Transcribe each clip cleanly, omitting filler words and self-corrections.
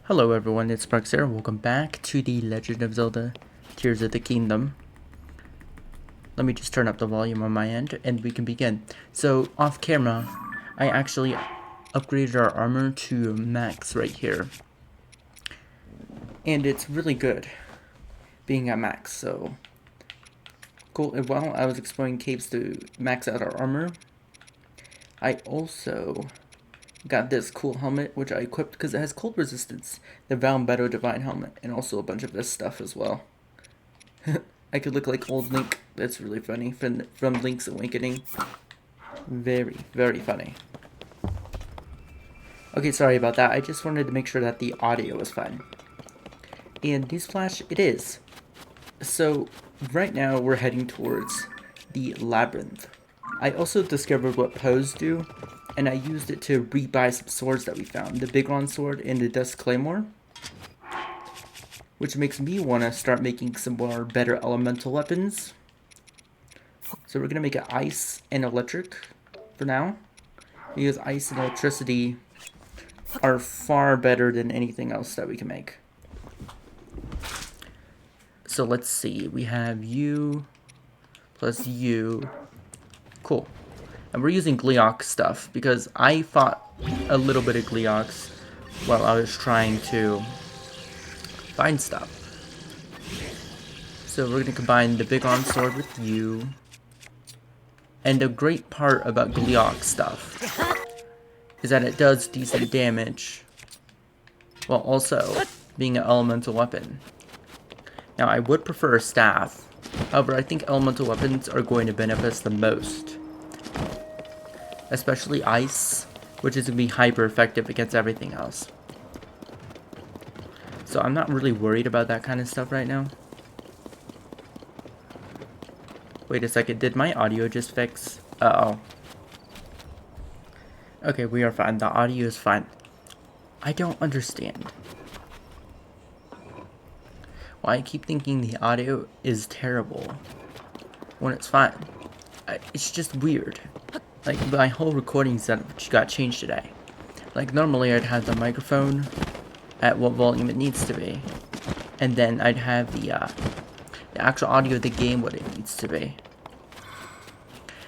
Hello everyone, it's Sparks here. Welcome back to the Legend of Zelda Tears of the Kingdom. Let me just turn up the volume on my end and we can begin. So off camera, I actually upgraded our armor to max right here. And it's really good being at max, so cool. And while I was exploring caves to max out our armor, I also got this cool helmet, which I equipped because it has cold resistance. The Valmbedo Divine Helmet, and also a bunch of this stuff as well. I could look like old Link. That's really funny. From Link's Awakening. Very, very funny. Okay, sorry about that. I just wanted to make sure that the audio was fine. And newsflash, it is. So, right now we're heading towards the Labyrinth. I also discovered what Pose do, and I used it to rebuy some swords that we found. The Bigron sword and the Dust Claymore. Which makes me want to start making some more better elemental weapons. So we're going to make it ice and electric for now. Because ice and electricity are far better than anything else that we can make. So let's see. We have you plus you. Cool. And we're using Gleeok stuff because I fought a little bit of Gleeoks while I was trying to find stuff. So we're going to combine the Bigron sword with you. And the great part about Gleeok stuff is that it does decent damage while also being an elemental weapon. Now I would prefer a staff, however I think elemental weapons are going to benefit us the most. Especially ice, which is going to be hyper effective against everything else. So I'm not really worried about that kind of stuff right now. Wait a second, did my audio just fix? Uh-oh. Okay, we are fine. The audio is fine. I don't understand why I keep thinking the audio is terrible when it's fine. It's just weird. Like, my whole recording setup got changed today. Like, normally I'd have the microphone at what volume it needs to be. And then I'd have the actual audio of the game what it needs to be.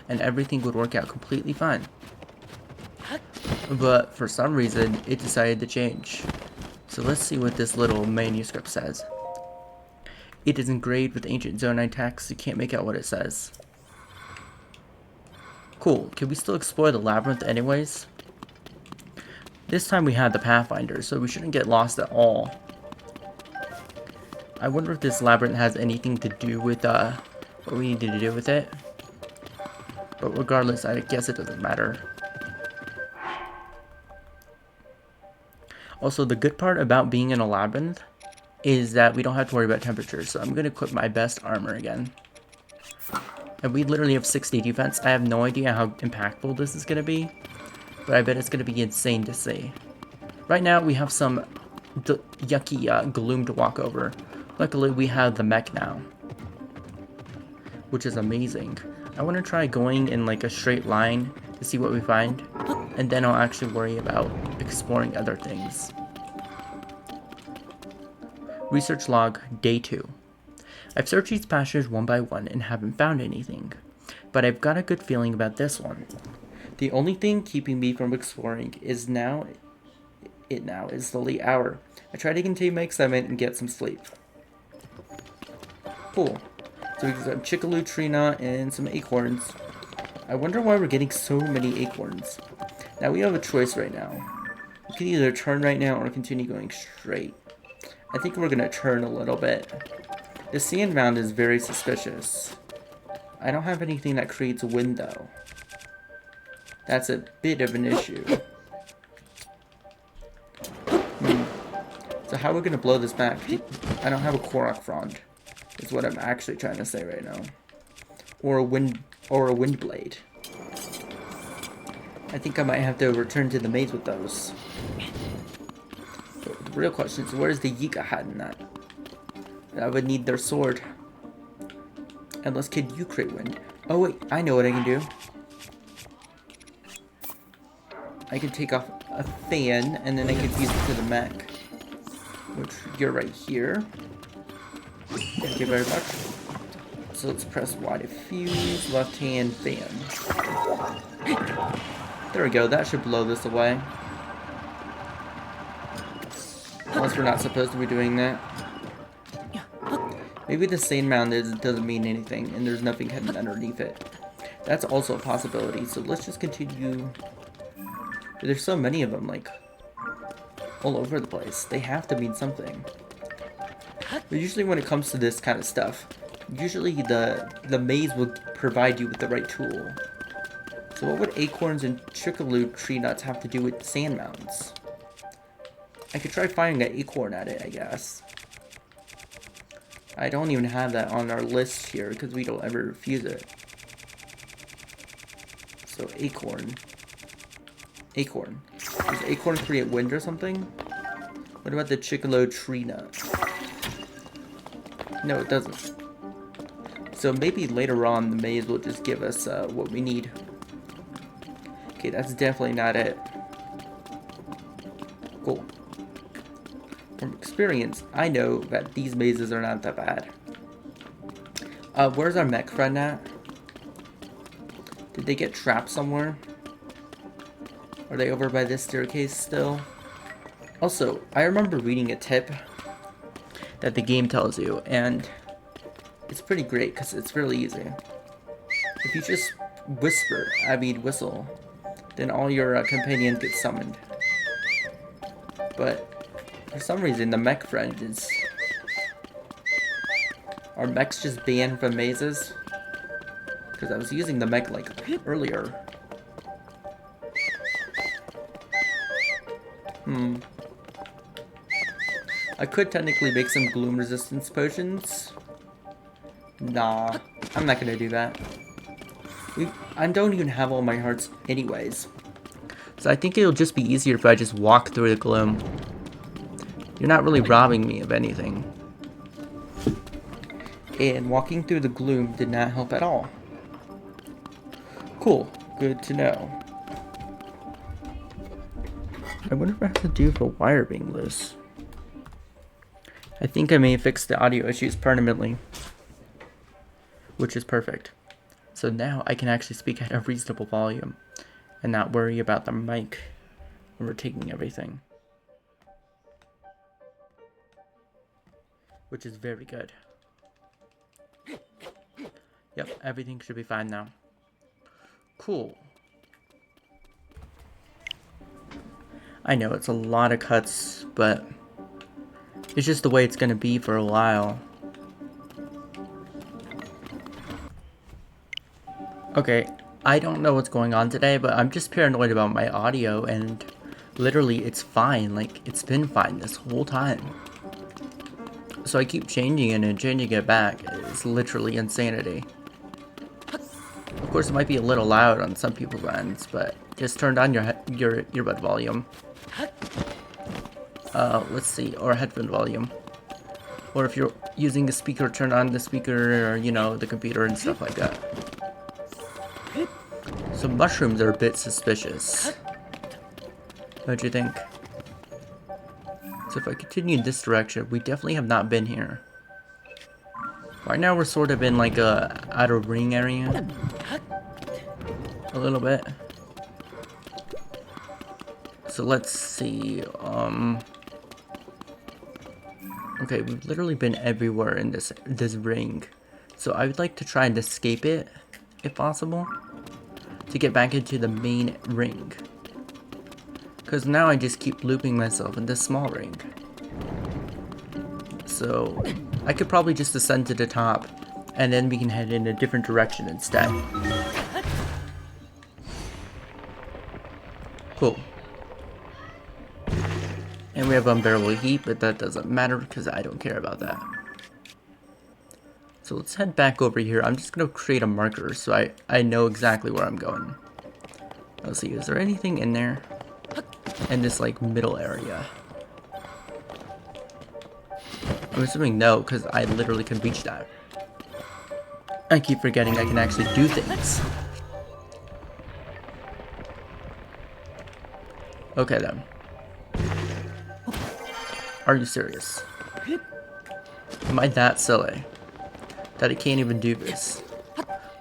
And everything would work out completely fine. But for some reason, it decided to change. So let's see what this little manuscript says. It is engraved with ancient Zonai text. You can't make out what it says. Cool. Can we still explore the labyrinth anyways? This time we had the Pathfinder, so we shouldn't get lost at all. I wonder if this labyrinth has anything to do with what we needed to do with it. But regardless, I guess it doesn't matter. Also, the good part about being in a labyrinth is that we don't have to worry about temperature, so I'm going to equip my best armor again. And we literally have 60 defense. I have no idea how impactful this is going to be, but I bet it's going to be insane to see. Right now, we have some yucky gloom to walk over. Luckily, we have the mech now, which is amazing. I want to try going in like a straight line to see what we find, and then I'll actually worry about exploring other things. Research log, day 2. I've searched these pastures one by one and haven't found anything, but I've got a good feeling about this one. The only thing keeping me from exploring is now is the late hour. I try to contain my excitement and get some sleep. Cool. So we got Chickaloo tree knot and some acorns. I wonder why we're getting so many acorns. Now we have a choice right now. We can either turn right now or continue going straight. I think we're gonna turn a little bit. The sand mound is very suspicious. I don't have anything that creates wind though. That's a bit of an issue. So how are we gonna blow this back? I don't have a Korok frond. Is what I'm actually trying to say right now. Or a wind blade. I think I might have to return to the maze with those. But the real question is, where's the Yiga hiding at? I would need their sword. Unless, can you create wind? Oh wait, I know what I can do. I can take off a fan, and then I can fuse it to the mech. which you're right here. Thank you very much. So let's press Y to fuse, left hand fan. There we go, that should blow this away. Unless we're not supposed to be doing that. Maybe the sand mound doesn't mean anything and there's nothing hidden underneath it. That's also a possibility, so let's just continue. There's so many of them, like, all over the place. They have to mean something. But usually when it comes to this kind of stuff, usually the maze will provide you with the right tool. So what would acorns and chickaloo tree nuts have to do with sand mounds? I could try finding an acorn at it, I guess. I don't even have that on our list here because we don't ever fuse it. So acorn. Acorn. Does acorn create wind or something? What about the chickaloo tree nut? No, it doesn't. So maybe later on the maze will just give us what we need. Okay, that's definitely not it. Cool. From experience, I know that these mazes are not that bad. Where's our mech friend at? Did they get trapped somewhere? Are they over by this staircase still? Also, I remember reading a tip that the game tells you, and it's pretty great because it's really easy. If you just whistle, then all your companions get summoned. But for some reason, the mech friend is... Are mechs just banned from mazes? Because I was using the mech like earlier. I could technically make some gloom resistance potions. Nah, I'm not gonna do that. I don't even have all my hearts anyways. So I think it'll just be easier if I just walk through the gloom. You're not really robbing me of anything. And walking through the gloom did not help at all. Cool, good to know. I wonder if I have to do with the wire being loose. I think I may fix the audio issues permanently, which is perfect. So now I can actually speak at a reasonable volume and not worry about the mic overtaking everything. Which is very good. Yep, everything should be fine now. Cool. I know it's a lot of cuts, but it's just the way it's gonna be for a while. Okay, I don't know what's going on today, but I'm just paranoid about my audio, and literally it's fine. Like, it's been fine this whole time. So I keep changing it and changing it back. It's literally insanity. Of course, it might be a little loud on some people's ends, but just turn down your earbud volume. Let's see, or headphone volume. Or if you're using a speaker, turn on the speaker, or, you know, the computer and stuff like that. So mushrooms are a bit suspicious. What'd you think? So if I continue in this direction, we definitely have not been here. Right now we're sort of in like a outer ring area. A little bit. So let's see, okay, we've literally been everywhere in this ring. So I would like to try and escape it, if possible, to get back into the main ring. Because now I just keep looping myself in this small ring. So I could probably just ascend to the top, and then we can head in a different direction instead. Cool. And we have unbearable heat, but that doesn't matter because I don't care about that. So let's head back over here. I'm just going to create a marker so I know exactly where I'm going. Let's see, is there anything in there? In this like middle area? I'm assuming no, because I literally can reach that. I keep forgetting I can actually do things. Okay then. Are you serious? Am I that silly that I can't even do this?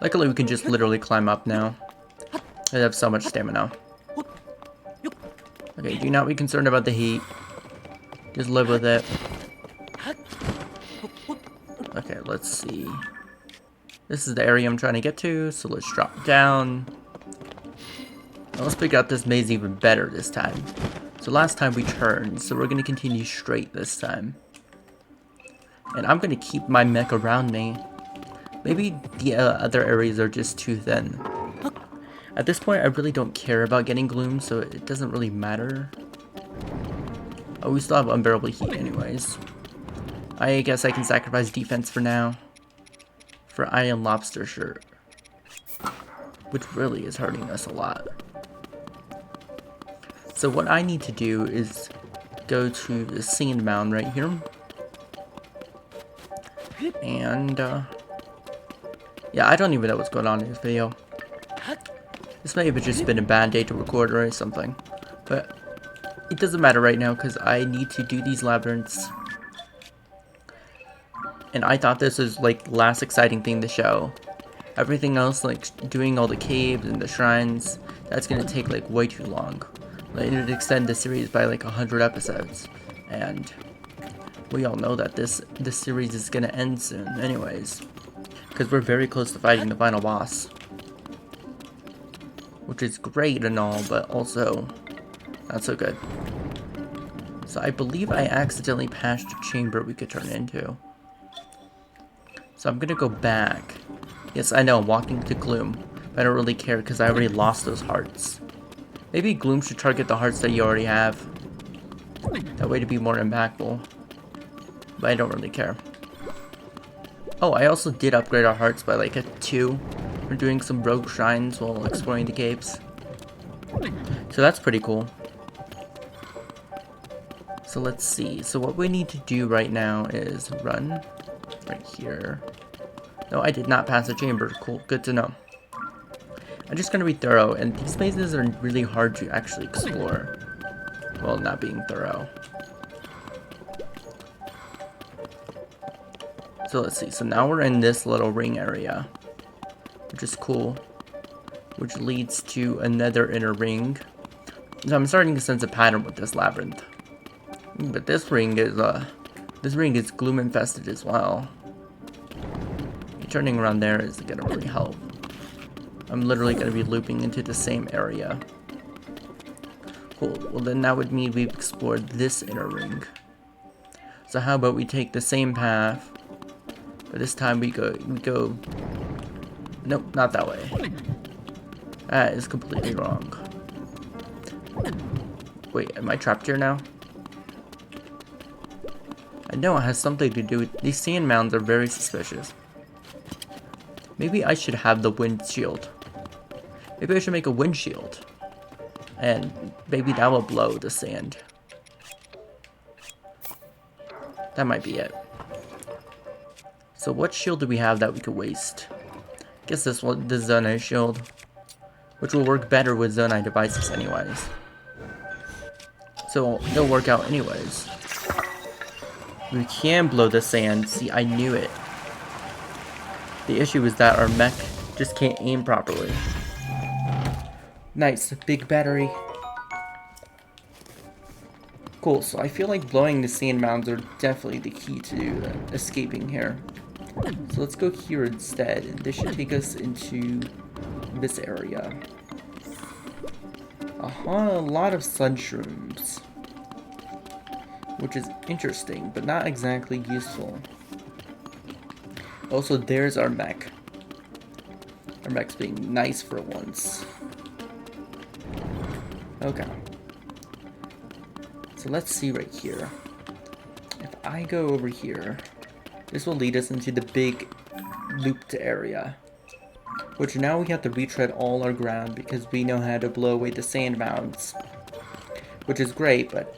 Luckily, we can just literally climb up now. I have so much stamina. Okay, do not be concerned about the heat. Just live with it. Okay, let's see. This is the area I'm trying to get to, so let's drop down. Now let's pick out this maze even better this time. So last time we turned, so we're going to continue straight this time. And I'm going to keep my mech around me. Maybe the other areas are just too thin. At this point, I really don't care about getting gloom, so it doesn't really matter. Oh, we still have unbearable heat anyways. I guess I can sacrifice defense for now. For Iron Lobster shirt. Which really is hurting us a lot. So what I need to do is go to the sand mound right here. And, yeah, I don't even know what's going on in this video. This may have just been a bad day to record or something. But it doesn't matter right now because I need to do these labyrinths. And I thought this was like the last exciting thing to show. Everything else, like doing all the caves and the shrines, that's gonna take like way too long. Like, it would extend the series by like 100 episodes. And we all know that this series is gonna end soon anyways. Because we're very close to fighting the final boss. Which is great and all, but also not so good. So I believe I accidentally passed a chamber we could turn into. So I'm gonna go back. Yes, I know, I'm walking to Gloom. But I don't really care because I already lost those hearts. Maybe Gloom should target the hearts that you already have. That way to be more impactful. But I don't really care. Oh, I also did upgrade our hearts by like a 2. We're doing some rogue shrines while exploring the caves. So that's pretty cool. So let's see. So what we need to do right now is run right here. No, I did not pass the chamber. Cool, good to know. I'm just gonna be thorough, and these mazes are really hard to actually explore. Well, not being thorough. So let's see. So now we're in this little ring area, which is cool. Which leads to another inner ring. So I'm starting to sense a pattern with this labyrinth. But this ring is gloom infested as well. Turning around there is gonna really help. I'm literally gonna be looping into the same area. Cool. Well, then that would mean we've explored this inner ring. So how about we take the same path, but this time we go. Nope, not that way. That is completely wrong. Wait, am I trapped here now? I know it has something to do with these sand mounds are very suspicious. Maybe I should have the windshield. Maybe I should make a windshield. And maybe that will blow the sand. That might be it. So what shield do we have that we could waste? Guess this one, the Zonai shield. Which will work better with Zonai devices anyways. So they'll work out anyways. We can blow the sand. See, I knew it. The issue is that our mech just can't aim properly. Nice, big battery. Cool, so I feel like blowing the sand mounds are definitely the key to escaping here. So let's go here instead, and this should take us into this area. A lot of sunshrooms. Which is interesting, but not exactly useful. Also, there's our mech. Our mech's being nice for once. Okay. So let's see right here. If I go over here, this will lead us into the big looped area. Which now we have to retread all our ground because we know how to blow away the sand mounds. Which is great, but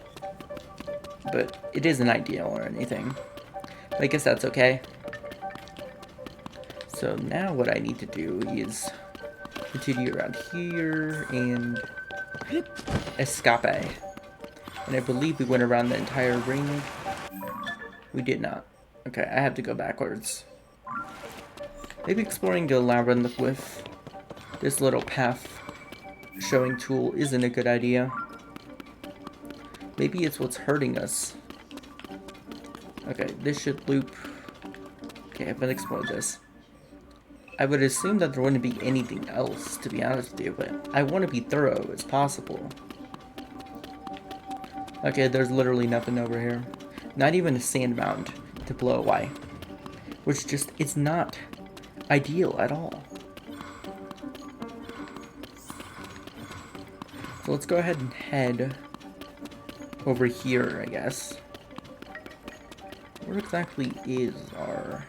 it isn't ideal or anything. But I guess that's okay. So now what I need to do is continue around here and escape. And I believe we went around the entire ring. We did not. Okay, I have to go backwards. Maybe exploring the labyrinth with this little path showing tool isn't a good idea. Maybe it's what's hurting us. Okay, this should loop. Okay, I'm gonna explore this. I would assume that there wouldn't be anything else, to be honest with you, but I want to be thorough as possible. Okay, there's literally nothing over here. Not even a sand mound to blow away. Which just, it's not ideal at all. So let's go ahead and head over here, I guess. Where exactly is our...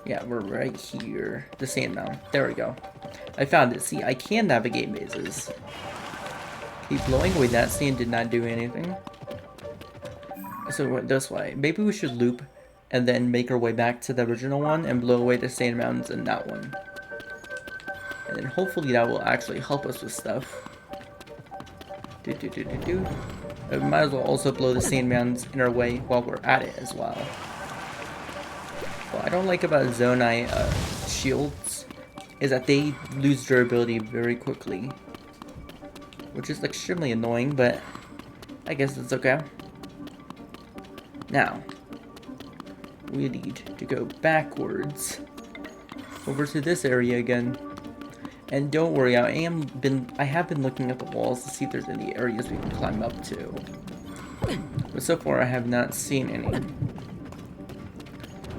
Yeah, we're right here. The sand mound. There we go. I found it. See, I can navigate mazes. Okay, blowing away that sand did not do anything. So we went this way. Maybe we should loop and then make our way back to the original one and blow away the sand mounds in that one. And then hopefully that will actually help us with stuff. We might as well also blow the sand mounds in our way while we're at it as well. What I don't like about Zonai shields is that they lose durability very quickly. Which is extremely annoying, but I guess it's okay. Now, we need to go backwards over to this area again. And don't worry, I have been looking at the walls to see if there's any areas we can climb up to. But so far I have not seen any.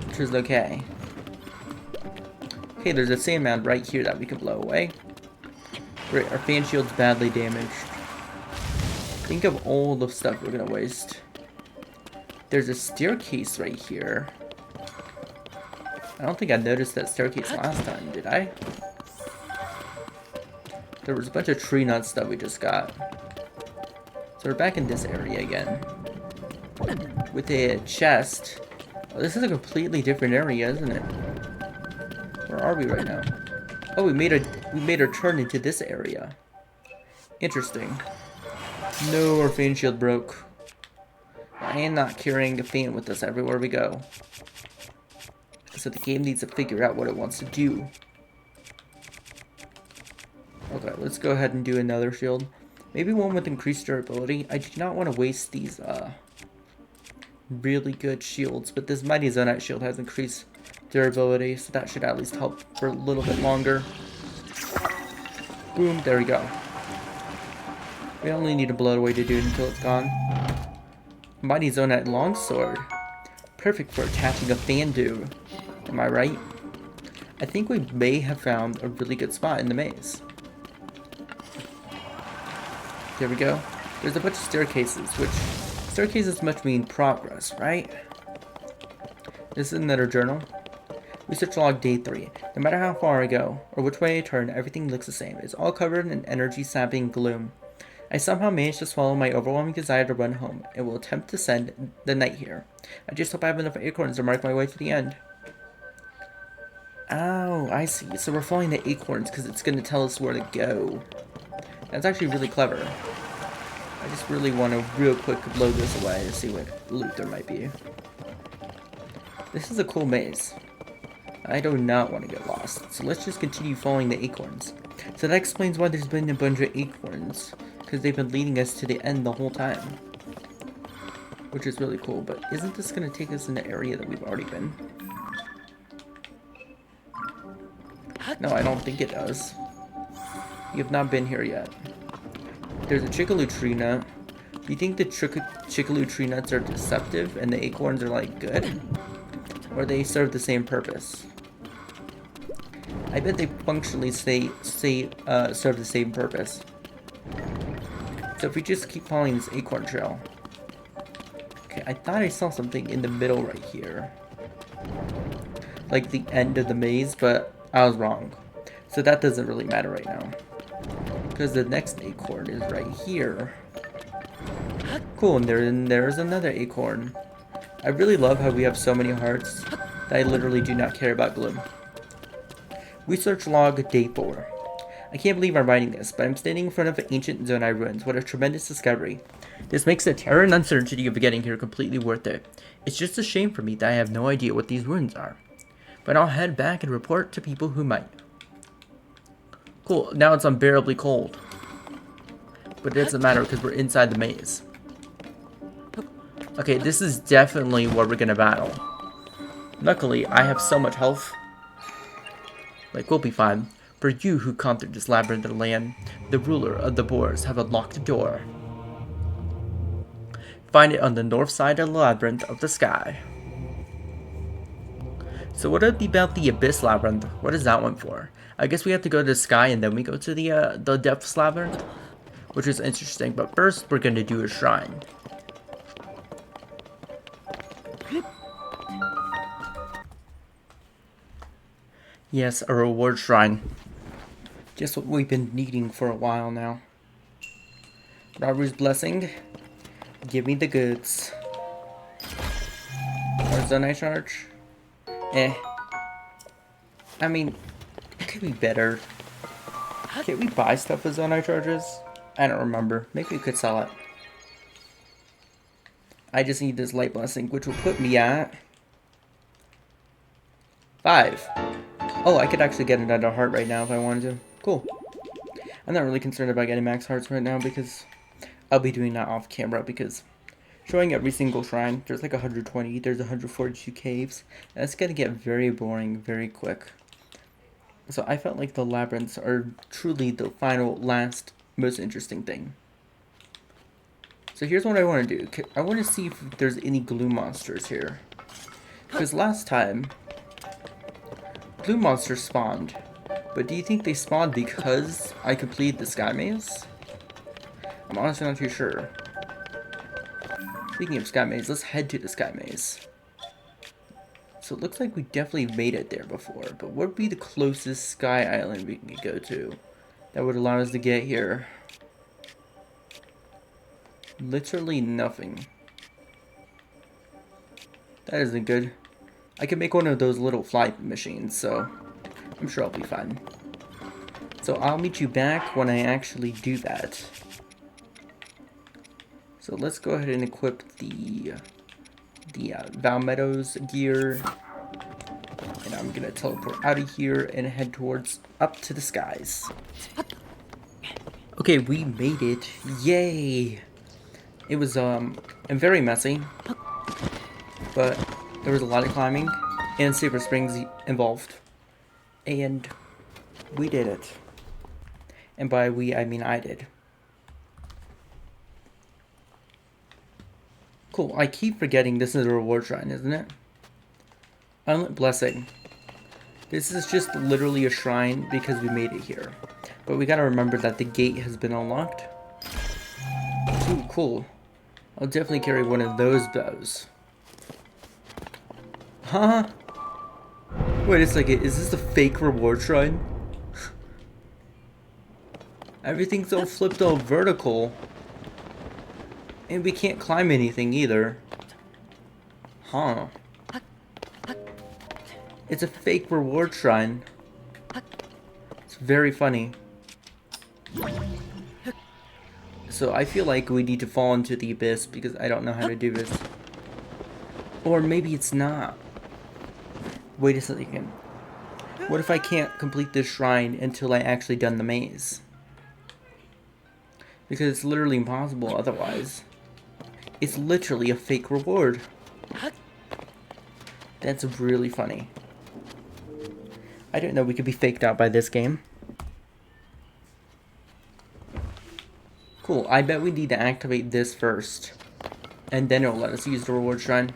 Which is okay. Okay, there's a sand mound right here that we can blow away. Great, our fan shield's badly damaged. Think of all the stuff we're gonna waste. There's a staircase right here. I don't think I noticed that staircase last time, did I? There was a bunch of tree nuts that we just got. So we're back in this area again. With a chest. Oh, this is a completely different area, isn't it? Where are we right now? Oh, we made our turn into this area. Interesting. No, our fan shield broke. I am not carrying a fan with us everywhere we go. So the game needs to figure out what it wants to do. Okay, let's go ahead and do another shield. Maybe one with increased durability. I do not want to waste these really good shields, but this Mighty Zonite shield has increased durability, so that should at least help for a little bit longer. Boom, there we go. We only need to blow it away to do it until it's gone. Mighty Zonite longsword. Perfect for attaching a fan to. Am I right? I think we may have found a really good spot in the maze. There we go. There's a bunch of staircases, which staircases must mean progress, right? This is another journal. Research log day 3. No matter how far I go, or which way I turn, everything looks the same. It's all covered in energy-sapping gloom. I somehow managed to swallow my overwhelming desire to run home, and will attempt to spend the night here. I just hope I have enough acorns to mark my way to the end. Oh, I see. So we're following the acorns because it's going to tell us where to go. That's actually really clever. I just really want to real quick blow this away to see what loot there might be. This is a cool maze. I do not want to get lost, so let's just continue following the acorns. So that explains why there's been a bunch of acorns, because they've been leading us to the end the whole time. Which is really cool, but isn't this going to take us in the area that we've already been? No, I don't think it does. You have not been here yet. There's a Chickaloo tree nut. Do you think the Chickaloo tree nuts are deceptive and the acorns are like good? Or they serve the same purpose? I bet they functionally serve the same purpose. So if we just keep following this acorn trail. Okay, I thought I saw something in the middle right here. Like the end of the maze, but I was wrong. So that doesn't really matter right now. Because the next acorn is right here. Cool, and there's another acorn. I really love how we have so many hearts that I literally do not care about gloom. Research log day 4. I can't believe I'm writing this, but I'm standing in front of ancient Zonai ruins. What a tremendous discovery. This makes the terror and uncertainty of getting here completely worth it. It's just a shame for me that I have no idea what these ruins are. But I'll head back and report to people who might. Cool, now it's unbearably cold. But it doesn't matter because we're inside the maze. Okay, this is definitely what we're gonna battle. Luckily, I have so much health. Like, we'll be fine. For you who come through this labyrinth of land, the ruler of the boars have unlocked the door. Find it on the north side of the labyrinth of the sky. So what about the abyss labyrinth? What is that one for? I guess we have to go to the sky and then we go to the depths labyrinth, which is interesting. But first, we're gonna do a shrine. Yes, a reward shrine. Just what we've been needing for a while now. Raru's blessing. Give me the goods. Or Zonai charge? Eh. I mean, it could be better. Can we buy stuff with Zonai charges? I don't remember. Maybe we could sell it. I just need this light blessing, which will put me at 5. Oh, I could actually get another heart right now if I wanted to. Cool. I'm not really concerned about getting max hearts right now because I'll be doing that off camera because showing every single shrine, there's like 120, there's 142 caves. That's gonna get very boring very quick. So I felt like the labyrinths are truly the final, last, most interesting thing. So here's what I want to do. I want to see if there's any glue monsters here. Because last time, glue monsters spawned. But do you think they spawned because I completed the sky maze? I'm honestly not too sure. Speaking of sky maze, let's head to the sky maze. So it looks like we definitely made it there before. But what would be the closest sky island we can go to that would allow us to get here? Literally nothing. That isn't good. I can make one of those little fly machines, so I'm sure I'll be fine. So I'll meet you back when I actually do that. So let's go ahead and equip the Valmeadows gear. And I'm gonna teleport out of here and head towards up to the skies. Okay, we made it. Yay! It was very messy, but there was a lot of climbing and super springs involved. And we did it. And by we, I mean I did. Cool, I keep forgetting this is a reward shrine, isn't it? Unlit Blessing. This is just literally a shrine because we made it here. But we gotta remember that the gate has been unlocked. Ooh, cool. I'll definitely carry one of those bows. Huh? Wait a second, is this a fake reward shrine? Everything's all flipped all vertical. And we can't climb anything either. Huh. It's a fake reward shrine. It's very funny. So I feel like we need to fall into the abyss because I don't know how to do this. Or maybe it's not. Wait a second. What if I can't complete this shrine until I actually done the maze? Because it's literally impossible otherwise. It's literally a fake reward. That's really funny. I didn't know we could be faked out by this game. Cool, I bet we need to activate this first. And then it'll let us use the reward shrine.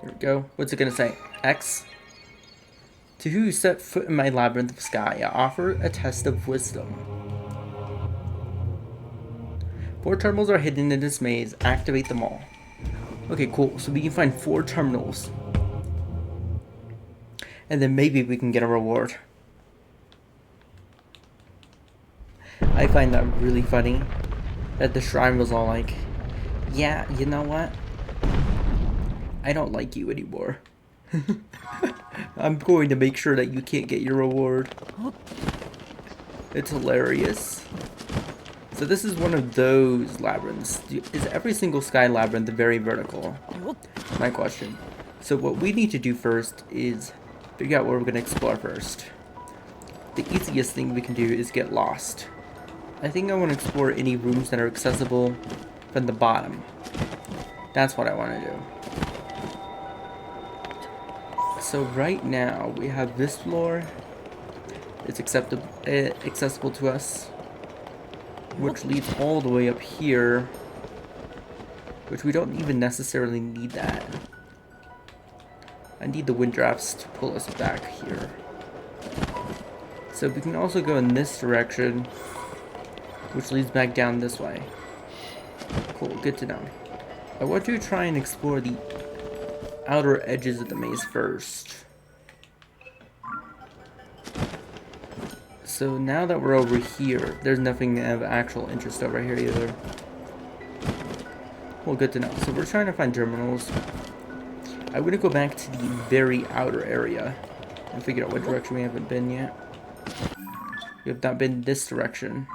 There we go. What's it gonna say? X? To who set foot in my labyrinth of sky, I offer a test of wisdom. 4 terminals are hidden in this maze. Activate them all. Okay, cool. So we can find 4 terminals. And then maybe we can get a reward. I find that really funny. That the shrine was all like, yeah, you know what? I don't like you anymore. I'm going to make sure that you can't get your reward. It's hilarious. So this is one of those labyrinths. Is every single sky labyrinth very vertical? My question. So what we need to do first is figure out where we're going to explore first. The easiest thing we can do is get lost. I think I want to explore any rooms that are accessible from the bottom. That's what I want to do. So right now we have this floor. It's accessible to us, which leads all the way up here, which we don't even necessarily need that. I need the wind drafts to pull us back here. So we can also go in this direction, which leads back down this way. Cool, good to know. I want to try and explore the outer edges of the maze first. So now that we're over here, there's nothing of actual interest over here either. Well, good to know. So we're trying to find terminals. I'm going to go back to the very outer area and figure out what direction we haven't been yet. We have not been this direction.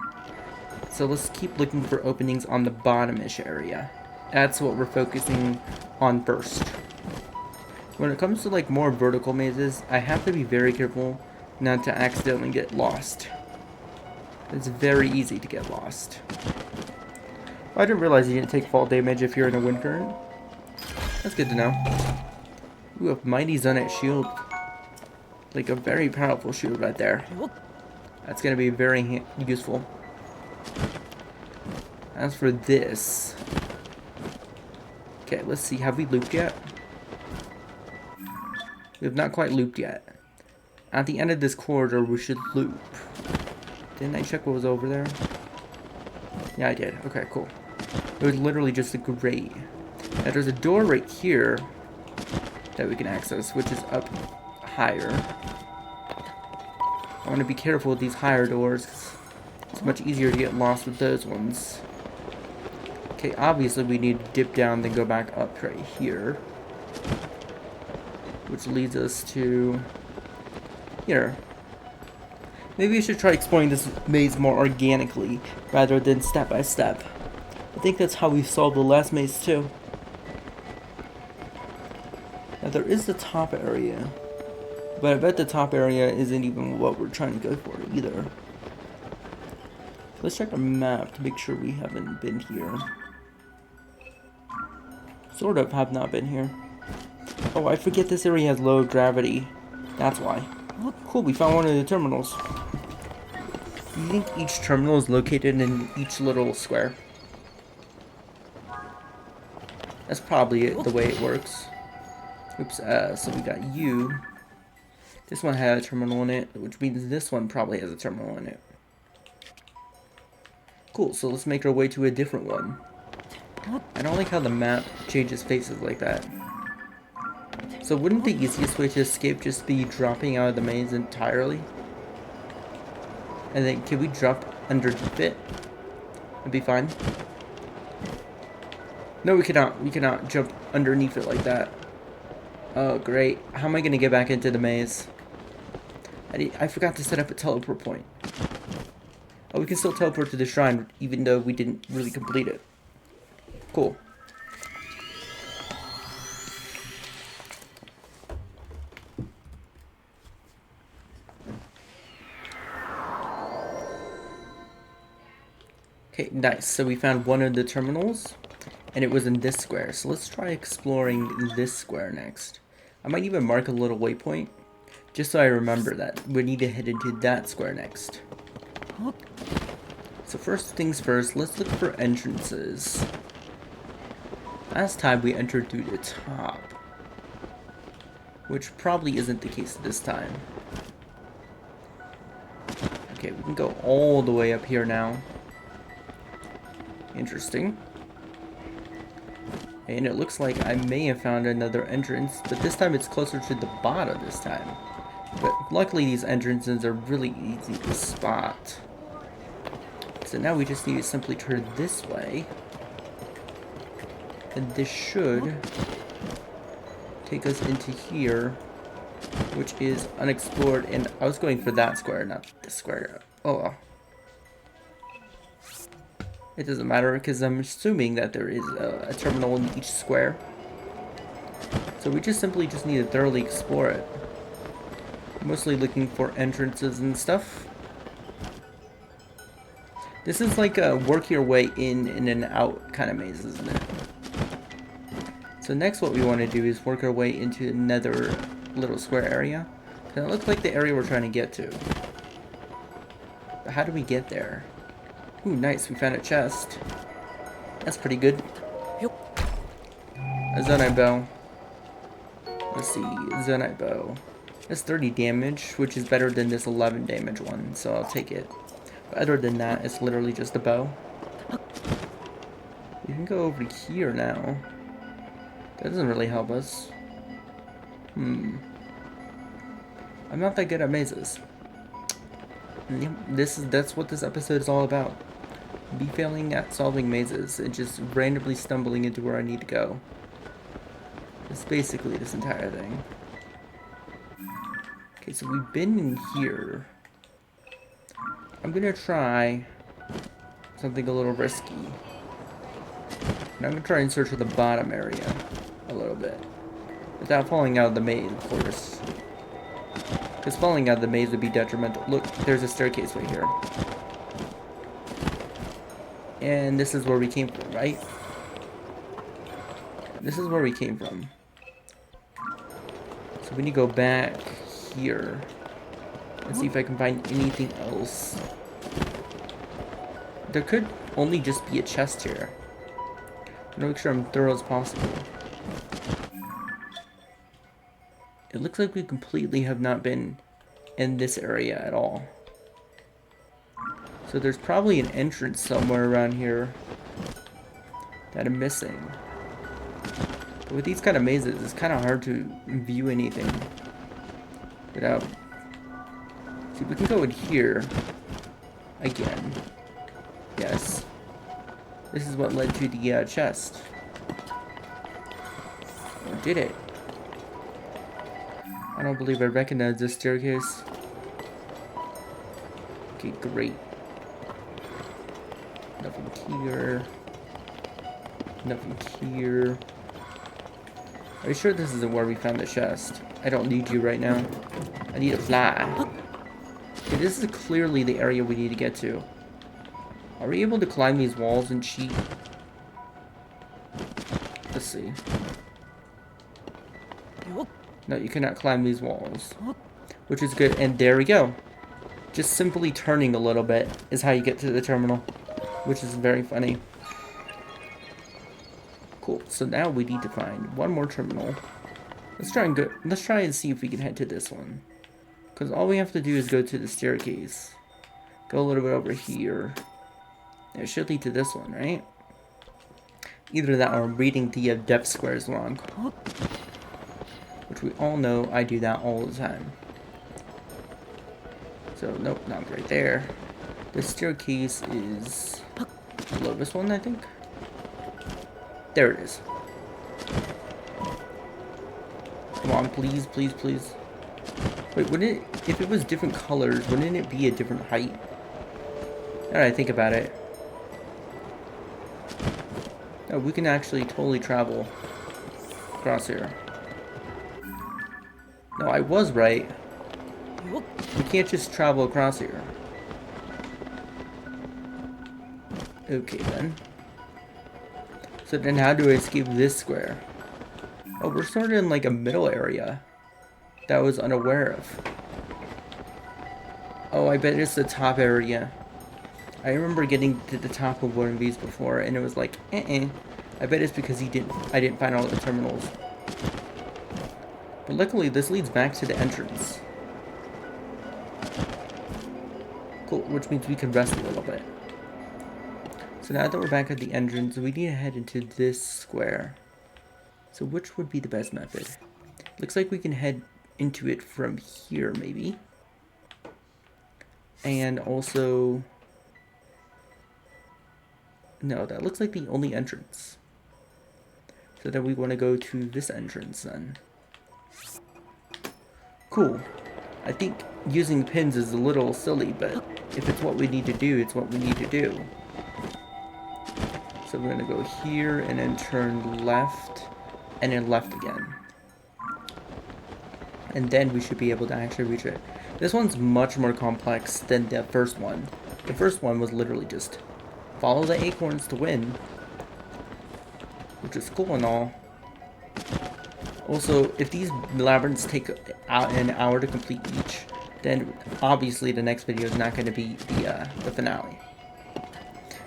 So let's keep looking for openings on the bottom-ish area. That's what we're focusing on first. When it comes to like more vertical mazes, I have to be very careful not to accidentally get lost. It's very easy to get lost. I didn't realize you didn't take fall damage if you're in a wind current. That's good to know. Ooh, a mighty Zonite shield. Like a very powerful shield right there. That's going to be very useful. As for this... Okay, let's see. Have we looped yet? We have not quite looped yet. At the end of this corridor, we should loop. Didn't I check what was over there? Yeah, I did. Okay, cool. It was literally just a grate. Now, there's a door right here that we can access, which is up higher. I want to be careful with these higher doors, 'cause it's much easier to get lost with those ones. Okay, obviously we need to dip down, then go back up right here. Which leads us to... here. Maybe we should try exploring this maze more organically, rather than step by step. I think that's how we solved the last maze too. Now there is the top area, but I bet the top area isn't even what we're trying to go for either. Let's check our map to make sure we haven't been here. Sort of have not been here. Oh, I forget this area has low gravity. That's why. Cool, we found one of the terminals. Do you think each terminal is located in each little square? That's probably the way it works. Oops, so we got you. This one had a terminal in it, which means this one probably has a terminal in it. Cool, so let's make our way to a different one. I don't like how the map changes faces like that. So wouldn't the easiest way to escape just be dropping out of the maze entirely? And then can we drop underneath it? It'd be fine. No, we cannot. We cannot jump underneath it like that. Oh, great. How am I going to get back into the maze? I forgot to set up a teleport point. Oh, we can still teleport to the shrine, even though we didn't really complete it. Cool. Okay, nice. So we found one of the terminals, and it was in this square. So let's try exploring this square next. I might even mark a little waypoint, just so I remember that we need to head into that square next. So first things first, let's look for entrances. Last time we entered through the top, which probably isn't the case this time. Okay, we can go all the way up here now. Interesting. And it looks like I may have found another entrance, but this time it's closer to the bottom this time. But luckily these entrances are really easy to spot. So now we just need to simply turn this way. And this should take us into here, which is unexplored, and I was going for that square, not this square. Oh well. It doesn't matter because I'm assuming that there is a terminal in each square. So we just simply just need to thoroughly explore it. Mostly looking for entrances and stuff. This is like a work your way in and out kind of maze, isn't it? So next what we want to do is work our way into another little square area. It looks like the area we're trying to get to. But how do we get there? Ooh, nice, we found a chest. That's pretty good. A Zonite bow. Let's see, Zonite bow. That's 30 damage, which is better than this 11 damage one, so I'll take it. But other than that, it's literally just a bow. We can go over here now. That doesn't really help us. I'm not that good at mazes. Yep, that's what this episode is all about. Me failing at solving mazes and just randomly stumbling into where I need to go. It's basically this entire thing. Okay, so we've been in here. I'm gonna try something a little risky. And I'm gonna try and search for the bottom area a little bit. Without falling out of the maze, of course. Because falling out of the maze would be detrimental. Look, there's a staircase right here. And this is where we came from, right? This is where we came from. So we need to go back here and see if I can find anything else. There could only just be a chest here. I'm gonna make sure I'm thorough as possible. It looks like we completely have not been in this area at all. So there's probably an entrance somewhere around here that I'm missing. But with these kind of mazes, it's kind of hard to view anything without... See, we can go in here again. Yes. This is what led to the chest. We did it. I don't believe I recognize this staircase. Okay, great. Nothing here. Nothing here. Are you sure this isn't where we found the chest? I don't need you right now. I need to fly. Okay, this is clearly the area we need to get to. Are we able to climb these walls and cheat? Let's see. No, you cannot climb these walls. Which is good, and there we go. Just simply turning a little bit is how you get to the terminal. Which is very funny. Cool, so now we need to find one more terminal. Let's try and see if we can head to this one. Because all we have to do is go to the staircase. Go a little bit over here. It should lead to this one, right? Either that or I'm reading the depth squares wrong. Which we all know I do that all the time. So, nope, not right there. The staircase is below this one, I think. There it is. Come on, please, please, please. Wait, wouldn't it, if it was different colors, wouldn't it be a different height? Now that I think about it. No, we can actually totally travel across here. No, I was right. We can't just travel across here. Okay, then. So then how do I escape this square? Oh, we're sort of in like a middle area that I was unaware of. Oh, I bet it's the top area. I remember getting to the top of one of these before, and it was like, I bet it's because I didn't find all the terminals. But luckily, this leads back to the entrance. Cool, which means we can rest a little bit. So now that we're back at the entrance, we need to head into this square. So which would be the best method? Looks like we can head into it from here, maybe. And also... No, that looks like the only entrance. So then we want to go to this entrance then. Cool. I think using pins is a little silly, but if it's what we need to do, it's what we need to do. So we're gonna go here and then turn left and then left again. And then we should be able to actually reach it. This one's much more complex than the first one. The first one was literally just follow the acorns to win, which is cool and all. Also, if these labyrinths take an hour to complete each, then obviously the next video is not going to be the finale.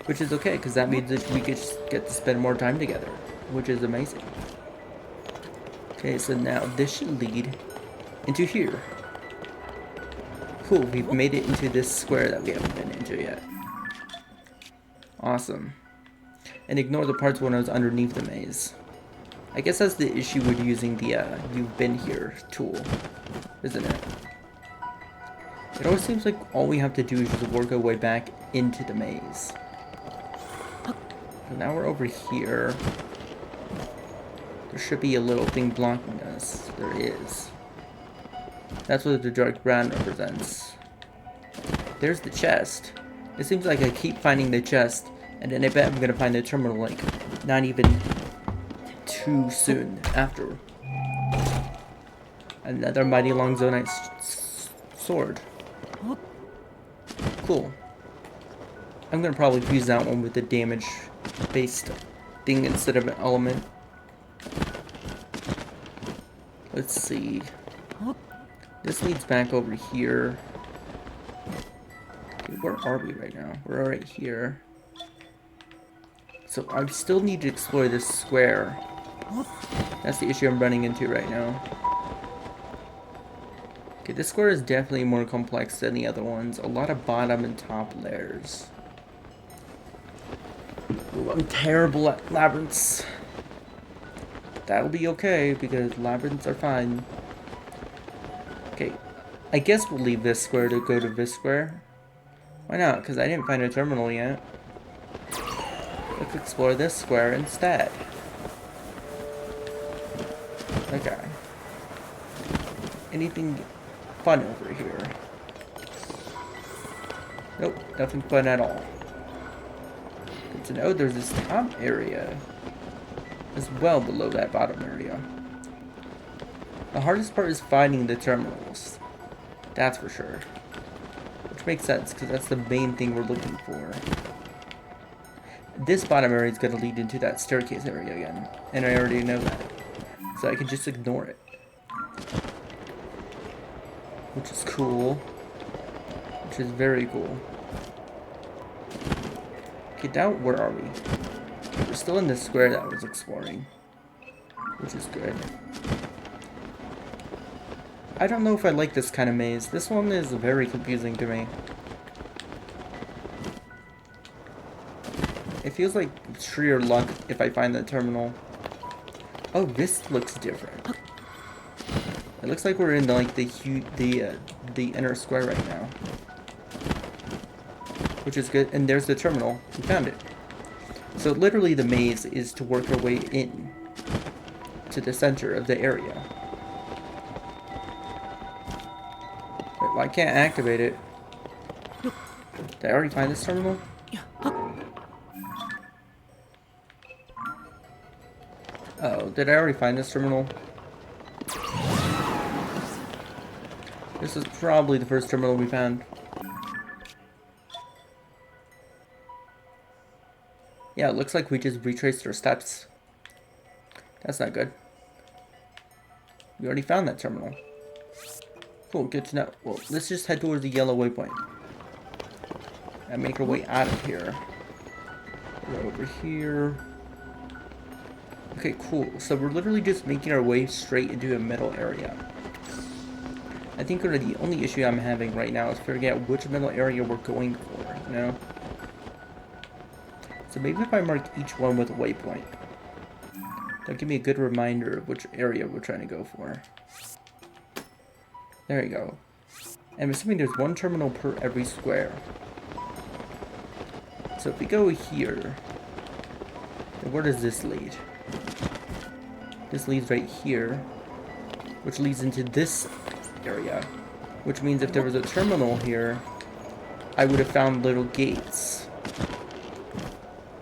Which is okay, because that means that we get to spend more time together, which is amazing. Okay, so now this should lead into here. Cool, we've made it into this square that we haven't been into yet. Awesome. And ignore the parts when I was underneath the maze. I guess that's the issue with using the you've been here tool, isn't it? It always seems like all we have to do is just work our way back into the maze. So now we're over here. There should be a little thing blocking us. There is. That's what the dark brown represents. There's the chest. It seems like I keep finding the chest, and then I bet I'm gonna find the terminal, like, not even too soon after. Another mighty long zonite sword. Cool. I'm gonna probably fuse that one with the damage based thing instead of an element. Let's see. This leads back over here. Okay, where are we right now? We're right here. So I still need to explore this square. That's the issue I'm running into right now. Okay, this square is definitely more complex than the other ones. A lot of bottom and top layers. Ooh, I'm terrible at labyrinths. That'll be okay, because labyrinths are fine. Okay, I guess we'll leave this square to go to this square. Why not? Because I didn't find a terminal yet. Let's explore this square instead. Okay. Anything fun over here? Nope, nothing fun at all. Good to know there's this top area as well below that bottom area. The hardest part is finding the terminals. That's for sure. Which makes sense, because that's the main thing we're looking for. This bottom area is going to lead into that staircase area again. And I already know that. So I can just ignore it. Which is cool. Which is very cool. Okay, now where are we? We're still in the square that I was exploring. Which is good. I don't know if I like this kind of maze. This one is very confusing to me. It feels like sheer luck if I find the terminal. Oh, this looks different. It looks like we're in like the inner square right now, which is good. And there's the terminal. We found it. So literally, the maze is to work our way in to the center of the area. Wait, well, I can't activate it. Did I already find this terminal? Oh, did I already find this terminal? This is probably the first terminal we found. Yeah, it looks like we just retraced our steps. That's not good. We already found that terminal. Cool, good to know. Well, let's just head towards the yellow waypoint. And make our way out of here. We're over here. Okay, cool. So we're literally just making our way straight into a middle area. I think the only issue I'm having right now is figuring out which middle area we're going for, you know? So maybe if I mark each one with a waypoint, that'll give me a good reminder of which area we're trying to go for. There you go. And I'm assuming there's one terminal per every square. So if we go here, then where does this lead? This leads right here, which leads into this area. Which means if there was a terminal here, I would have found little gates.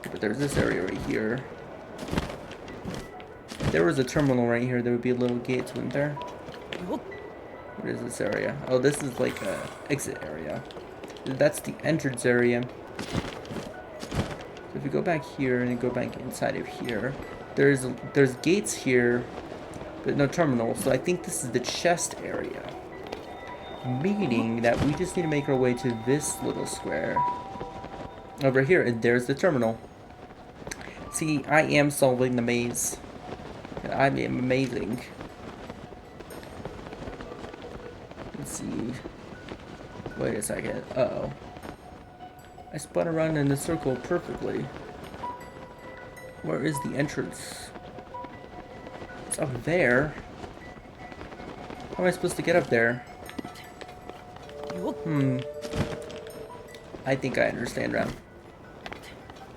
But there's this area right here. If there was a terminal right here, there would be little gates, wouldn't there? What is this area? Oh, this is like a exit area. That's the entrance area. So if you go back here and then go back inside of here, there's gates here, but no terminal. So I think this is the chest area. Meaning that we just need to make our way to this little square over here, and there's the terminal. See, I am solving the maze. I am amazing. Let's see. Wait a second. Uh-oh. I spun around in the circle perfectly. Where is the entrance? It's up there. How am I supposed to get up there? I think I understand now.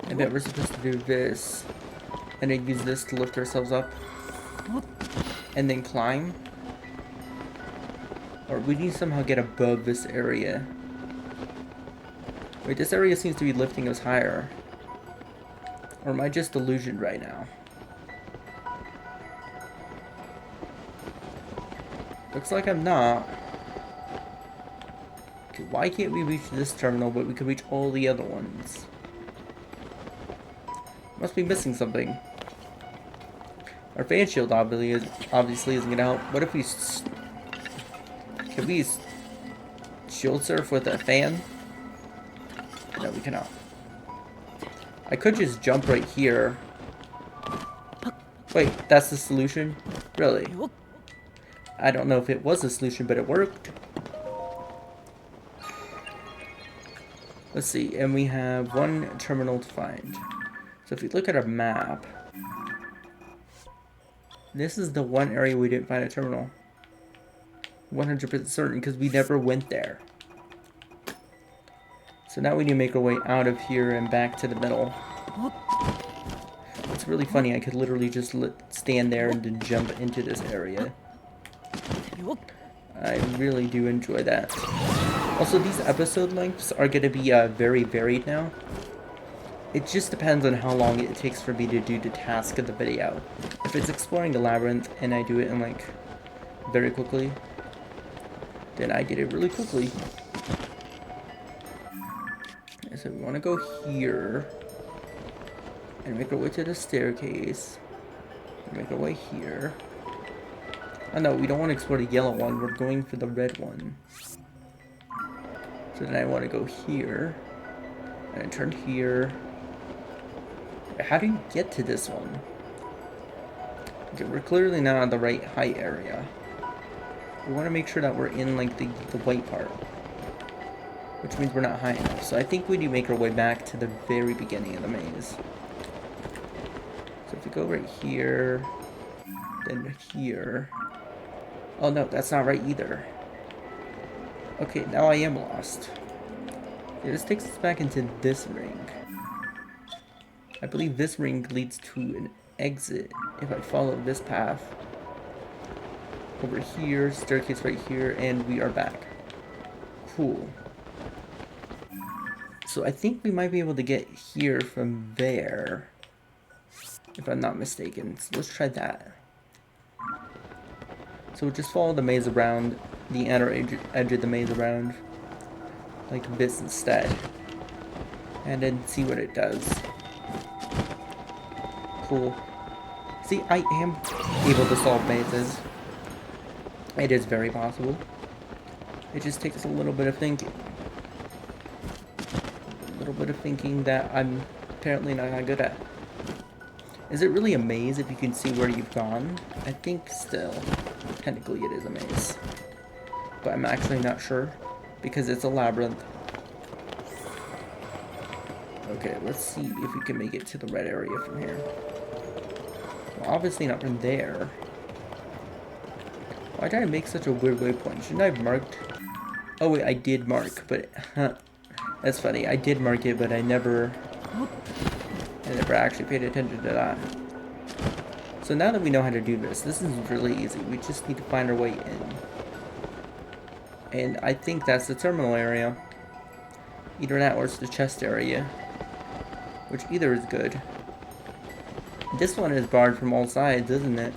I bet we're supposed to do this. And then use this to lift ourselves up. And then climb. Or we need to somehow get above this area. Wait, this area seems to be lifting us higher. Or am I just delusioned right now? Looks like I'm not. Okay, why can't we reach this terminal, but we can reach all the other ones? Must be missing something. Our fan shield obviously isn't gonna help. What if we... Can we shield surf with a fan? No, we cannot. I could just jump right here. Wait, that's the solution? Really? I don't know if it was a solution, but it worked. Let's see, and we have one terminal to find. So if you look at our map, this is the one area we didn't find a terminal. 100% certain, because we never went there. So now we need to make our way out of here and back to the middle. It's really funny, I could literally just stand there and then jump into this area. I really do enjoy that. Also, these episode lengths are going to be very varied now. It just depends on how long it takes for me to do the task of the video. If it's exploring the labyrinth and I do it in like very quickly, then I did it really quickly. So we want to go here and make our way to the staircase. Make our way here. Oh no, we don't want to explore the yellow one. We're going for the red one. So then I want to go here and turn here. How do you get to this one? Okay, we're clearly not on the right height area. We want to make sure that we're in like the white part, which means we're not high enough. So I think we need to make our way back to the very beginning of the maze. So if we go right here, then here. Oh no, that's not right either. Okay, now I am lost. Yeah, this takes us back into this ring. I believe this ring leads to an exit if I follow this path. Over here, staircase right here, and we are back. Cool. So I think we might be able to get here from there, if I'm not mistaken. So let's try that. So we'll just follow the maze around, the inner edge of the maze around, like this instead. And then see what it does. Cool. See, I am able to solve mazes. It is very possible. It just takes a little bit of thinking. A little bit of thinking that I'm apparently not that good at. Is it really a maze if you can see where you've gone? I think still. Technically it is a maze. But I'm actually not sure, because it's a labyrinth. Okay, let's see if we can make it to the red area from here. Well, obviously not from there. Why did I make such a weird waypoint? Shouldn't I have marked? Oh wait, I did mark, but that's funny. I did mark it, but I never actually paid attention to that. So now that we know how to do this, this is really easy. We just need to find our way in. And I think that's the terminal area. Either that or it's the chest area. Which either is good. This one is barred from all sides, isn't it?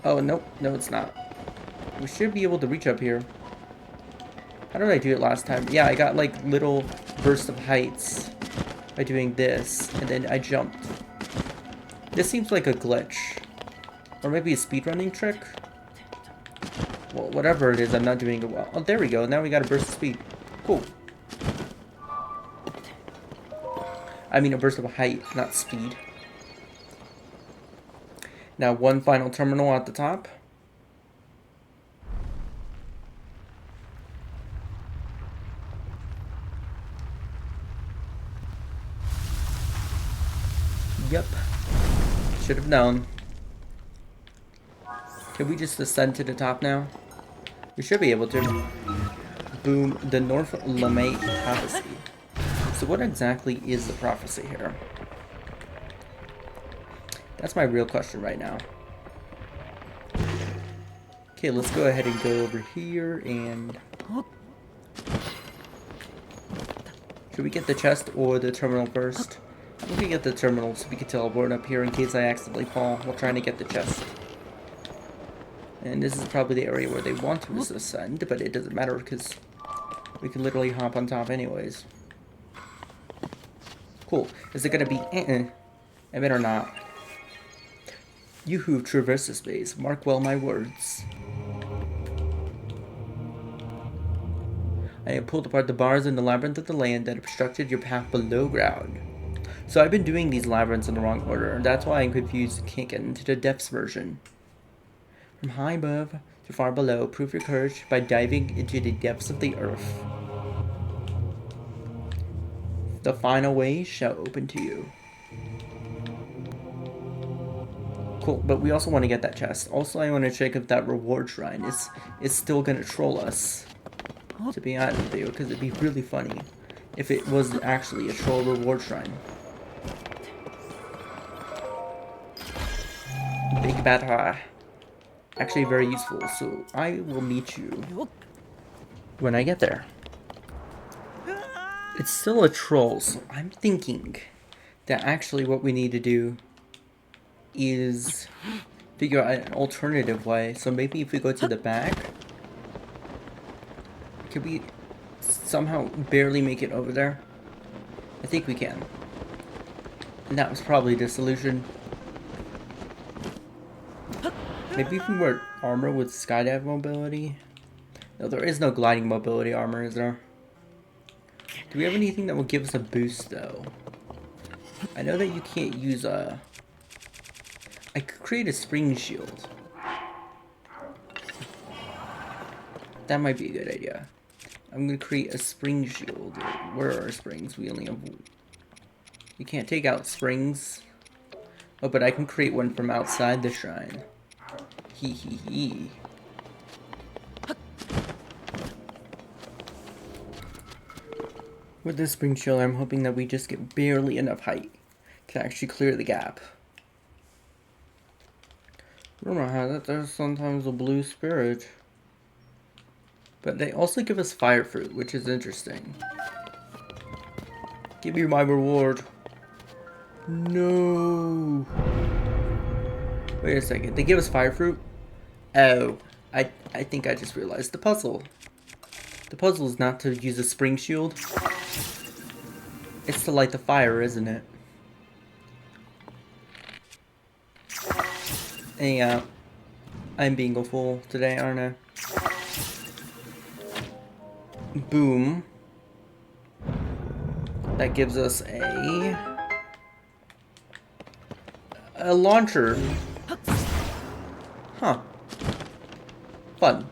Oh, nope. No, it's not. We should be able to reach up here. How did I do it last time? Yeah, I got like little bursts of heights by doing this, and then I jumped. This seems like a glitch. Or maybe a speedrunning trick? Well, whatever it is, I'm not doing it well. Oh, there we go. Now we got a burst of speed. Cool. I mean a burst of height, not speed. Now one final terminal at the top. Yep. Should have known. Can we just ascend to the top now? We should be able to. Boom. The North Lamay Prophecy. So what exactly is the prophecy here? That's my real question right now. Okay, let's go ahead and go over here and... Should we get the chest or the terminal first? I think we get the terminal so we can teleport up here in case I accidentally fall while trying to get the chest. And this is probably the area where they want to ascend, but it doesn't matter because we can literally hop on top anyways. Cool. Is it gonna be I better not. You who traverse the space, mark well my words. I have pulled apart the bars in the labyrinth of the land that obstructed your path below ground. So I've been doing these labyrinths in the wrong order, and that's why I'm confused and can't get into the depths version. From high above to far below, prove your courage by diving into the depths of the earth. The final way shall open to you. Cool, but we also want to get that chest. Also, I want to check if that reward shrine is still going to troll us. To be honest with you, because it'd be really funny if it was actually a troll reward shrine. Big bad actually very useful, so I will meet you when I get there. It's still a troll, so I'm thinking that actually what we need to do is figure out an alternative way. So maybe if we go to the back, could we somehow barely make it over there? I think we can. And that was probably the solution. Maybe if we wear armor with skydive mobility? No, there is no gliding mobility armor, is there? Do we have anything that will give us a boost, though? I know that you can't use a... I could create a spring shield. That might be a good idea. I'm gonna create a spring shield. Where are our springs? We only have... You can't take out springs. Oh, but I can create one from outside the shrine. Hee hee hee. With this spring shield, I'm hoping that we just get barely enough height to actually clear the gap. Rumor has it there's sometimes a blue spirit. But they also give us fire fruit, which is interesting. Give me my reward. No. Wait a second. They give us fire fruit? Oh, I think I just realized the puzzle. The puzzle is not to use a spring shield. It's to light the fire, isn't it? Hey, I'm being a fool today, aren't I? Boom. That gives us a launcher. Huh. Fun.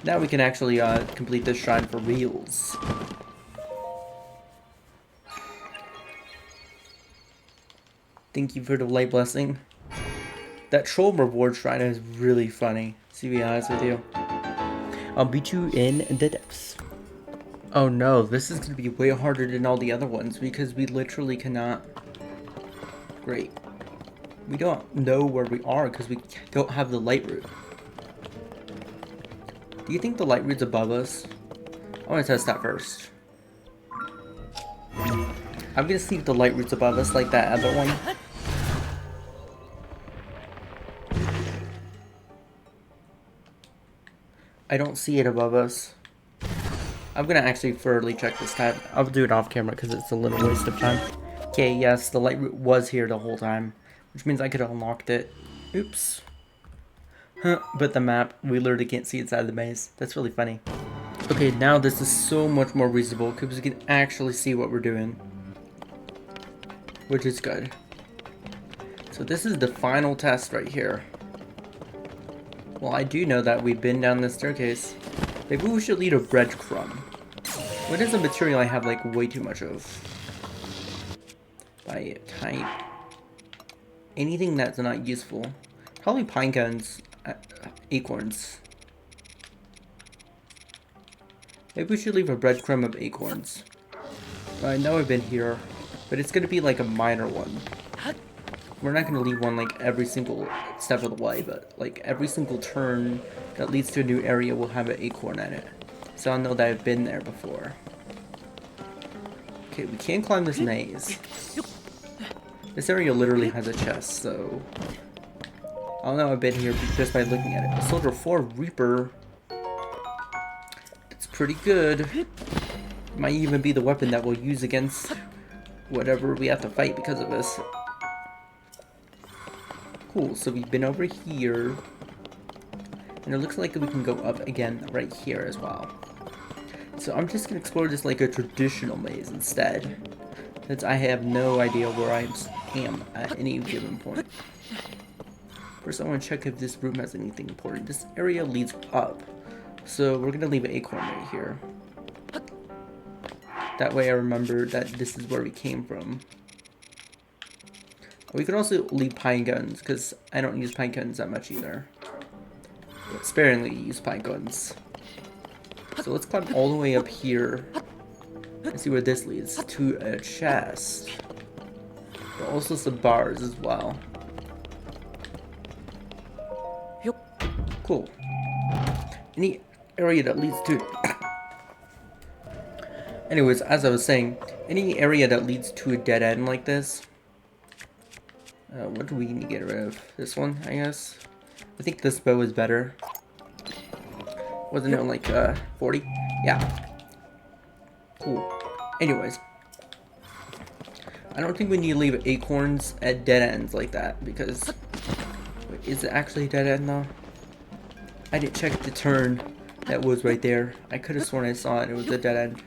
Now we can actually complete this shrine for reals. Thank you for the light blessing. That troll reward shrine is really funny, to be honest with you. I'll beat you in the depths. Oh no, this is going to be way harder than all the other ones because we literally cannot... Great. We don't know where we are because we don't have the light route. Do you think the light root's above us? I want to test that first. I'm gonna see if the light root's above us like that other one. I don't see it above us. I'm gonna actually thoroughly check this time. I'll do it off camera because it's a little waste of time. Okay, yes, the light root was here the whole time, which means I could have unlocked it. Oops. Huh, but the map, we literally can't see inside the maze. That's really funny. Okay, now this is so much more reasonable because we can actually see what we're doing, which is good. So this is the final test right here. Well, I do know that we've been down this staircase. Maybe we should lead a breadcrumb. What is a material I have like way too much of? By type. Anything that's not useful. Probably pine cones, acorns. Maybe we should leave a breadcrumb of acorns. I know I've been here, but it's gonna be like a minor one. We're not gonna leave one like every single step of the way, but like every single turn that leads to a new area will have an acorn in it. So I'll know that I've been there before. Okay, we can't climb this maze. This area literally has a chest, so I'll know I've been here just by looking at it. A Soldier 4 Reaper. It's pretty good. Might even be the weapon that we'll use against whatever we have to fight because of this. Cool, so we've been over here. And it looks like we can go up again right here as well. So I'm just going to explore this like a traditional maze instead. Since I have no idea where I am at any given point. First I want to check if this room has anything important. This area leads up. So we're going to leave an acorn right here. That way I remember that this is where we came from. We could also leave pine cones, because I don't use pine cones that much either. But sparingly use pine cones. So let's climb all the way up here and see where this leads. To a chest. But also some bars as well. Cool. Any area that leads to... Anyways, as I was saying, any area that leads to a dead end like this... what do we need to get rid of? This one, I guess? I think this bow is better. Wasn't it like 40? Yeah. Cool. Anyways. I don't think we need to leave acorns at dead ends like that because... Wait, is it actually a dead end though? I didn't check the turn that was right there. I could have sworn I saw it. It was a dead end.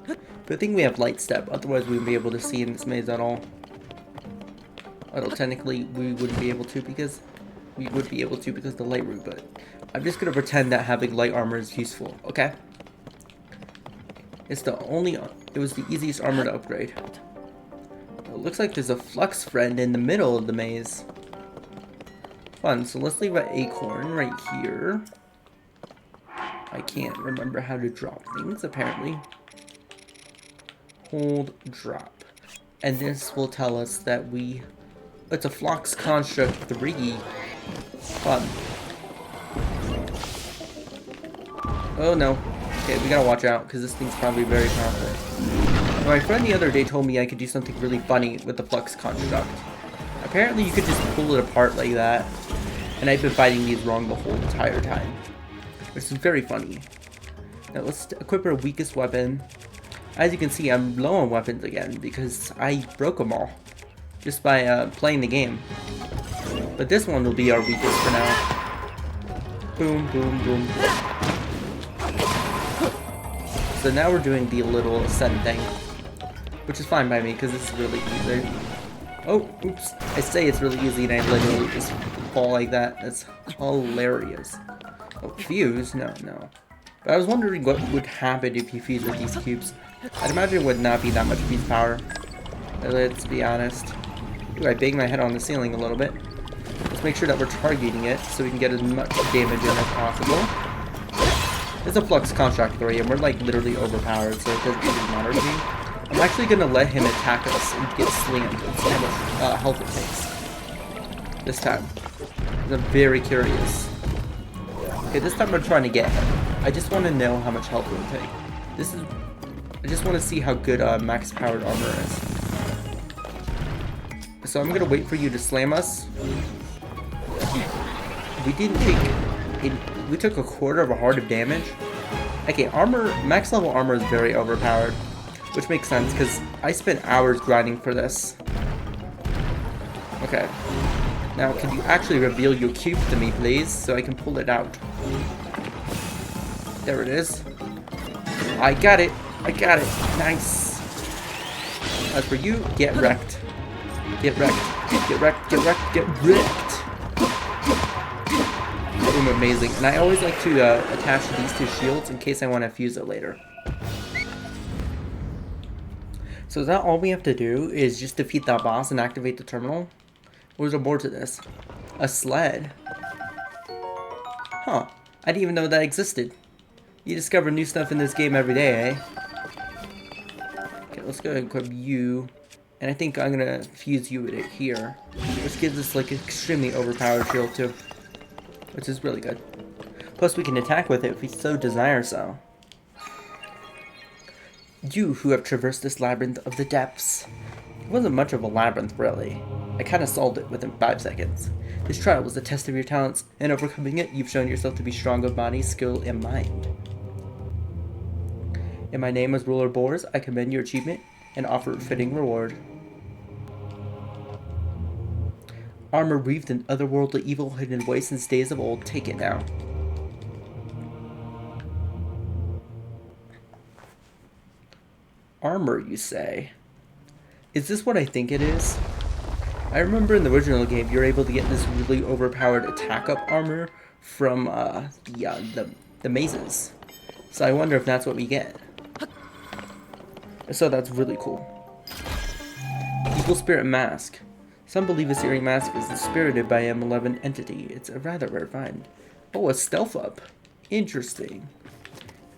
But I think we have light step. Otherwise we wouldn't be able to see in this maze at all. Although technically we wouldn't be able to because we would be able to because of the light root, but I'm just gonna pretend that having light armor is useful, okay? It was the easiest armor to upgrade. It looks like there's a flux friend in the middle of the maze. Fun, so let's leave an acorn right here. I can't remember how to drop things, apparently. Hold, drop. And this will tell us that it's a Flux Construct 3. Fun. Oh no. Okay, we gotta watch out, because this thing's probably very powerful. My friend the other day told me I could do something really funny with the Flux Construct. Apparently you could just pull it apart like that. And I've been fighting these wrong the whole entire time. Which is very funny. Now let's equip our weakest weapon. As you can see, I'm low on weapons again, because I broke them all. Just by playing the game. But this one will be our weakest for now. Boom, boom, boom. So now we're doing the little ascent thing. Which is fine by me, because this is really easy. Oh, oops. I say it's really easy and I literally just fall like that. That's hilarious. Oh, fuse? No, no. But I was wondering what would happen if you fuse with these cubes. I'd imagine it would not be that much fuse power. Let's be honest. Ooh, I banged my head on the ceiling a little bit. Let's make sure that we're targeting it so we can get as much damage in as possible. It's a Flux Construct 3 and we're like literally overpowered, so it doesn't really matter to me. I'm actually gonna let him attack us and get slammed and see how much health it takes. This time. I'm very curious. Okay, this time I'm trying to get him. I just want to know how much health it will take. I just want to see how good max powered armor is. So I'm gonna wait for you to slam us. We didn't take we took a quarter of a heart of damage. Okay, max level armor is very overpowered, which makes sense because I spent hours grinding for this. Okay. Now, can you actually reveal your cube to me, please, so I can pull it out? There it is. I got it. I got it. Nice. As for you, get wrecked. Get wrecked. Get wrecked. Get wrecked. Get wrecked. Boom, amazing. And I always like to attach these to shields in case I want to fuse it later. So is that all we have to do is just defeat that boss and activate the terminal? Or is there more to this? A sled? Huh. I didn't even know that existed. You discover new stuff in this game every day, eh? Okay, let's go ahead and equip you. And I think I'm gonna fuse you with it here. Which gives us like an extremely overpowered shield too. Which is really good. Plus we can attack with it if we so desire so. You who have traversed this labyrinth of the depths. It wasn't much of a labyrinth really. I kinda solved it within 5 seconds. This trial was a test of your talents, and overcoming it, you've shown yourself to be strong of body, skill, and mind. In my name as Ruler Boars, I commend your achievement and offer a fitting reward. Armor weaved in otherworldly evil hidden in wastes since days of old. Take it now. Armor, you say? Is this what I think it is? I remember in the original game, you're able to get this really overpowered attack-up armor from the mazes. So I wonder if that's what we get. So that's really cool. Evil Spirit Mask. Some believe a Syrian mask is spirited by a malevolent entity. It's a rather rare find. Oh, a stealth up. Interesting.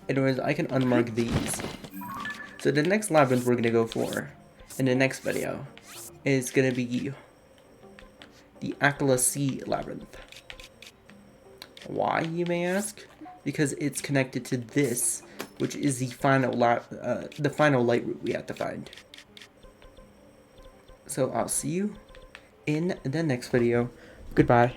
Anyways, I can unmark these. So the next labyrinth we're going to go for in the next video is going to be the Akala Sea Labyrinth. Why, you may ask? Because it's connected to this, which is the final light route we have to find. So I'll see you in the next video. Goodbye.